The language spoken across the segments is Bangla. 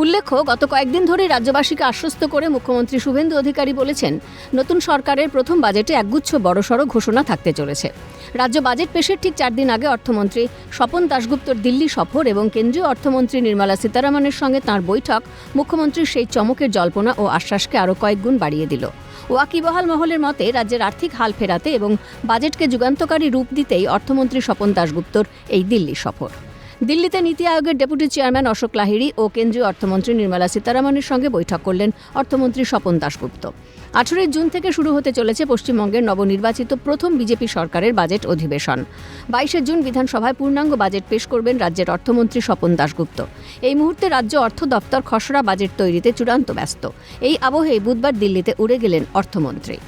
উল্লেখ্য, গত কয়েকদিন ধরে রাজ্যবাসীকে আশ্বস্ত করে মুখ্যমন্ত্রী শুভেন্দু অধিকারী বলেছেন, নতুন সরকারের প্রথম বাজেটে একগুচ্ছ বড়সড় ঘোষণা থাকতে চলেছে। রাজ্য বাজেট পেশের ঠিক 4 দিন আগে অর্থমন্ত্রী স্বপন দাশগুপ্তর দিল্লি সফর এবং কেন্দ্রীয় অর্থমন্ত্রী নির্মলা সীতারামনের সঙ্গে তাঁর বৈঠক মুখ্যমন্ত্রীর সেই চমকের জল্পনা ও আশ্বাসকে আরও কয়েক গুণ বাড়িয়ে দিল। ওয়াকিবহাল মহলের মতে, রাজ্যের আর্থিক হাল ফেরাতে এবং বাজেটকে যুগান্তকারী রূপ দিতেই অর্থমন্ত্রী স্বপন দাশগুপ্তর এই দিল্লি সফর। দিল্লিতে নীতি আয়োগের ডেপুটি চেয়ারম্যান অশোক লাহিড়ী ও কেন্দ্রীয় অর্থমন্ত্রী নির্মলা সীতারামনের সঙ্গে বৈঠক করলেন অর্থমন্ত্রী স্বপন দাশগুপ্ত। 18 জুন থেকে শুরু হতে চলেছে পশ্চিমবঙ্গের নবনির্বাচিত প্রথম বিজেপি সরকারের বাজেট অধিবেশন। 22 জুন বিধানসভায় পূর্ণাঙ্গ বাজেট পেশ করবেন রাজ্যের অর্থমন্ত্রী স্বপন দাশগুপ্ত। এই মুহূর্তে রাজ্য অর্থ দপ্তর খসড়া বাজেট তৈরিতে চূড়ান্ত ব্যস্ত। এই আবহে বুধবার দিল্লিতে উড়ে গেলেন অর্থমন্ত্রী।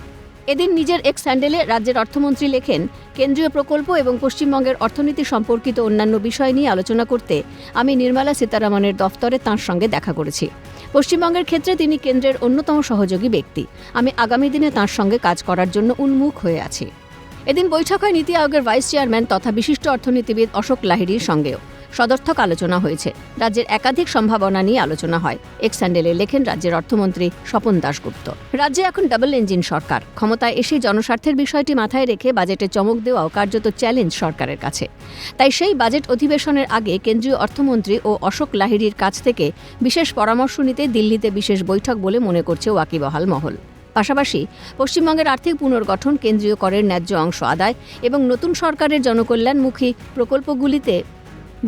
এদিন নিজের এক্স হ্যান্ডেলে রাজ্যের অর্থমন্ত্রী লেখেন, কেন্দ্রীয় প্রকল্প এবং পশ্চিমবঙ্গের অর্থনীতি সম্পর্কিত অন্যান্য বিষয় নিয়ে আলোচনা করতে আমি নির্মলা সীতারামনের দফতরে তাঁর সঙ্গে দেখা করেছি। পশ্চিমবঙ্গের ক্ষেত্রে তিনি কেন্দ্রের অন্যতম সহযোগী ব্যক্তি। আমি আগামী দিনে তাঁর সঙ্গে কাজ করার জন্য উন্মুখ হয়ে আছি। এদিন বৈঠক হয় নীতি আয়োগের ভাইস চেয়ারম্যান তথা বিশিষ্ট অর্থনীতিবিদ অশোক লাহিড়ীর সঙ্গেও। সদর্থক আলোচনা হয়েছে। রাজ্যের একাধিক সম্ভাবনা নিয়ে আলোচনা হয়। এক্স হ্যান্ডেলে লেখেন রাজ্যের অর্থমন্ত্রী স্বপন দাশগুপ্ত। রাজ্যে এখন ডাবল ইঞ্জিন সরকার। ক্ষমতায় এসে জনস্বার্থের বিষয়টি মাথায় রেখে বাজেটে চমক দেওয়াও কার্যত চ্যালেঞ্জ সরকারের কাছে। তাই সেই বাজেট অধিবেশনের আগে কেন্দ্রীয় অর্থমন্ত্রী ও অশোক লাহিড়ীর কাছ থেকে বিশেষ পরামর্শ নিতে দিল্লিতে বিশেষ বৈঠক বলে মনে করছে ওয়াকিবহাল মহল। পাশাপাশি পশ্চিমবঙ্গের আর্থিক পুনর্গঠন, কেন্দ্রীয় করের ন্যায্য অংশ আদায় এবং নতুন সরকারের জনকল্যাণমুখী প্রকল্পগুলিতে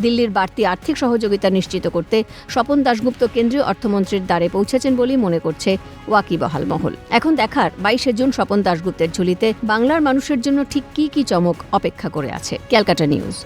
দিল্লির বাড়তি আর্থিক সহযোগিতা নিশ্চিত করতে স্বপন দাশগুপ্ত কেন্দ্রীয় অর্থমন্ত্রীর দ্বারে পৌঁছেছেন বলেই মনে করছে ওয়াকিবহাল মহল। এখন দেখার 22 জুন স্বপন দাশগুপ্তের ঝুলিতে বাংলার মানুষের জন্য ঠিক কী চমক অপেক্ষা করে আছে। ক্যালকাটা নিউজ।